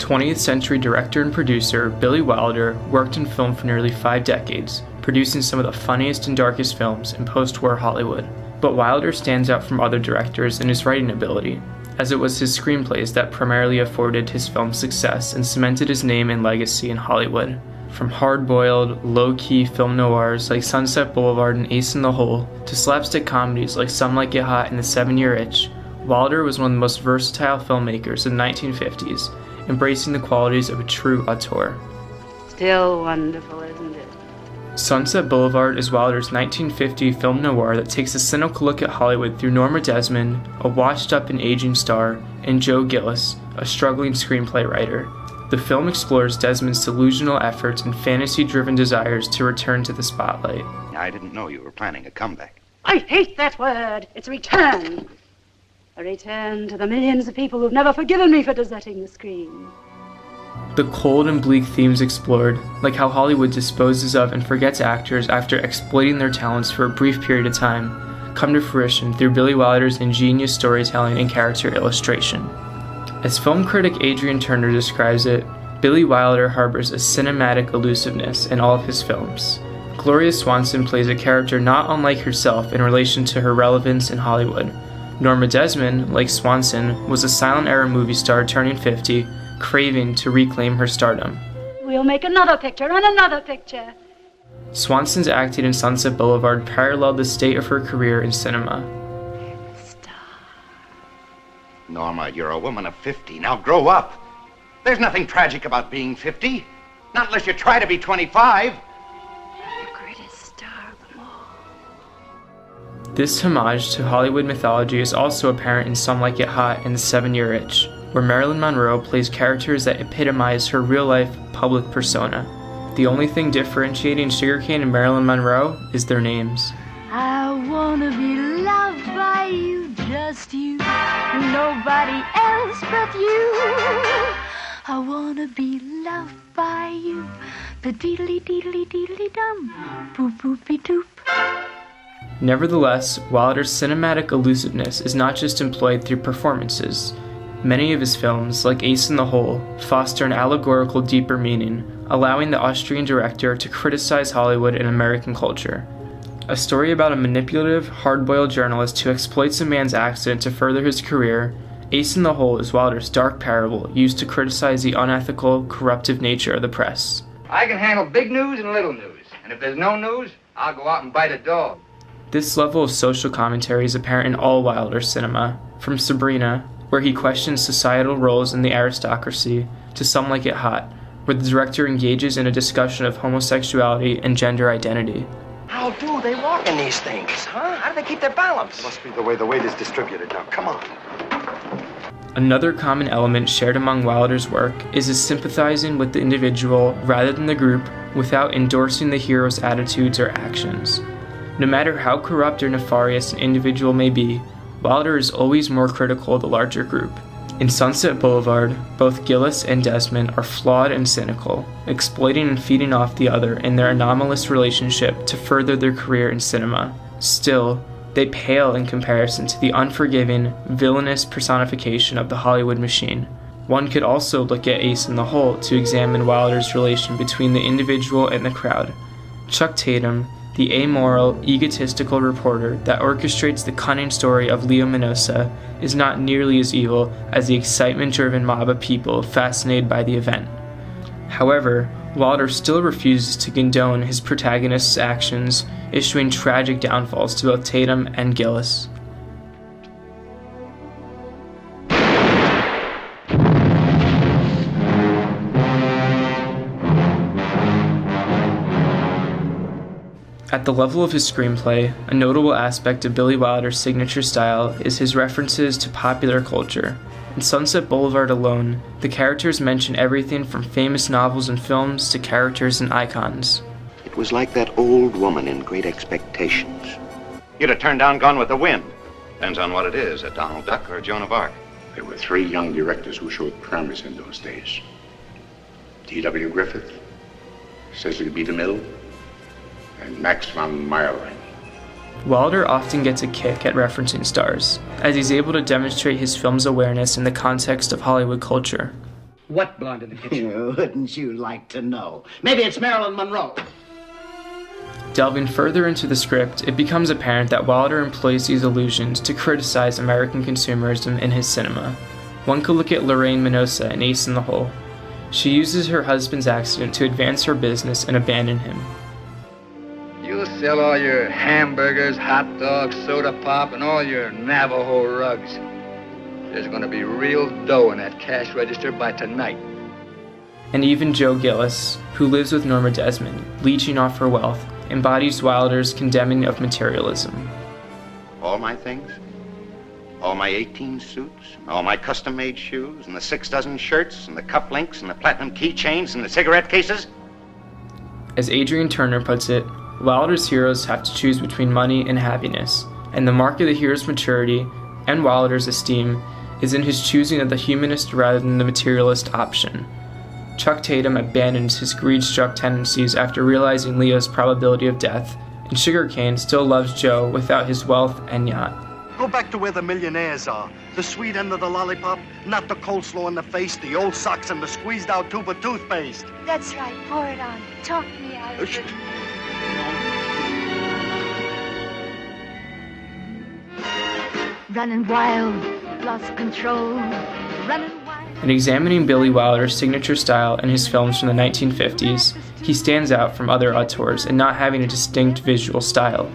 20th century director and producer Billy Wilder worked in film for nearly 5 decades, producing some of the funniest and darkest films in post-war Hollywood. But Wilder stands out from other directors in his writing ability, as it was his screenplays that primarily afforded his film success and cemented his name and legacy in Hollywood. From hard-boiled, low-key film noirs like Sunset Boulevard and Ace in the Hole, to slapstick comedies like Some Like It Hot and The 7-Year Itch, Wilder was one of the most versatile filmmakers in the 1950s, embracing the qualities of a true auteur. Still wonderful, isn't it? Sunset Boulevard is Wilder's 1950 film noir that takes a cynical look at Hollywood through Norma Desmond, a washed-up and aging star, and Joe Gillis, a struggling screenplay writer. The film explores Desmond's delusional efforts and fantasy-driven desires to return to the spotlight. I didn't know you were planning a comeback. I hate that word. It's a return. A return to the millions of people who've never forgiven me for deserting the screen. The cold and bleak themes explored, like how Hollywood disposes of and forgets actors after exploiting their talents for a brief period of time, come to fruition through Billy Wilder's ingenious storytelling and character illustration. As film critic Adrian Turner describes it, Billy Wilder harbors a cinematic elusiveness in all of his films. Gloria Swanson plays a character not unlike herself in relation to her relevance in Hollywood. Norma Desmond, like Swanson, was a silent-era movie star turning 50, craving to reclaim her stardom. We'll make another picture and another picture. Swanson's acting in Sunset Boulevard paralleled the state of her career in cinema. Norma, you're a woman of 50. Now grow up. There's nothing tragic about being 50. Not unless you try to be 25. The greatest star of them all. This homage to Hollywood mythology is also apparent in Some Like It Hot and The 7-Year Itch, where Marilyn Monroe plays characters that epitomize her real-life public persona. The only thing differentiating Sugarcane and Marilyn Monroe is their names. I wanna be loved by you, just you, nobody else but you. I wanna be loved by you, ba-deedly-deedly-deedly-dum, boop-boopy-doop. Nevertheless, Wilder's cinematic elusiveness is not just employed through performances. Many of his films, like Ace in the Hole, foster an allegorical deeper meaning, allowing the Austrian director to criticize Hollywood and American culture. A story about a manipulative, hard-boiled journalist who exploits a man's accident to further his career, Ace in the Hole is Wilder's dark parable used to criticize the unethical, corruptive nature of the press. I can handle big news and little news, and if there's no news, I'll go out and bite a dog. This level of social commentary is apparent in all Wilder's cinema, from Sabrina, where he questions societal roles in the aristocracy, to Some Like It Hot, where the director engages in a discussion of homosexuality and gender identity. How do they walk in these things, huh? How do they keep their balance? Must be the way the weight is distributed. Now, come on. Another common element shared among Wilder's work is his sympathizing with the individual rather than the group without endorsing the hero's attitudes or actions. No matter how corrupt or nefarious an individual may be, Wilder is always more critical of the larger group. In Sunset Boulevard, both Gillis and Desmond are flawed and cynical, exploiting and feeding off the other in their anomalous relationship to further their career in cinema. Still, they pale in comparison to the unforgiving, villainous personification of the Hollywood machine. One could also look at Ace in the Hole to examine Wilder's relation between the individual and the crowd. Chuck Tatum, the amoral, egotistical reporter that orchestrates the cunning story of Leo Minosa, is not nearly as evil as the excitement-driven mob of people fascinated by the event. However, Wilder still refuses to condone his protagonist's actions, issuing tragic downfalls to both Tatum and Gillis. At the level of his screenplay, a notable aspect of Billy Wilder's signature style is his references to popular culture. In Sunset Boulevard alone, the characters mention everything from famous novels and films to characters and icons. It was like that old woman in Great Expectations. You'd have turned down Gone with the Wind. Depends on what it is, a Donald Duck or a Joan of Arc. There were 3 young directors who showed promise in those days. T.W. Griffith, Cecil B. DeMille, and Max von Meyer. Wilder often gets a kick at referencing stars, as he's able to demonstrate his film's awareness in the context of Hollywood culture. What blonde in the kitchen? Wouldn't you like to know? Maybe it's Marilyn Monroe. Delving further into the script, it becomes apparent that Wilder employs these allusions to criticize American consumerism in his cinema. One could look at Lorraine Minosa in Ace in the Hole. She uses her husband's accident to advance her business and abandon him. You'll sell all your hamburgers, hot dogs, soda pop, and all your Navajo rugs. There's gonna be real dough in that cash register by tonight. And even Joe Gillis, who lives with Norma Desmond, leeching off her wealth, embodies Wilder's condemning of materialism. All my things? All my 18 suits, all my custom-made shoes, and the 6 dozen shirts, and the cufflinks, and the platinum keychains, and the cigarette cases? As Adrian Turner puts it, Wilder's heroes have to choose between money and happiness, and the mark of the hero's maturity, and Wilder's esteem, is in his choosing of the humanist rather than the materialist option. Chuck Tatum abandons his greed-struck tendencies after realizing Leo's probability of death, and Sugarcane still loves Joe without his wealth and yacht. Go back to where the millionaires are. The sweet end of the lollipop, not the coleslaw in the face, the old socks, and the squeezed-out tube of toothpaste. That's right. Pour it on. Talk me out of it. Running wild, lost control. Running wild. In examining Billy Wilder's signature style in his films from the 1950s, he stands out from other auteurs in not having a distinct visual style.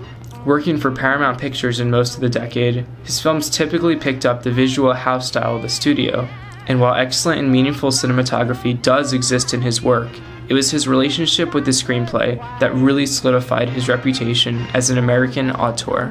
Working for Paramount Pictures in most of the decade, his films typically picked up the visual house style of the studio, and while excellent and meaningful cinematography does exist in his work, it was his relationship with the screenplay that really solidified his reputation as an American auteur.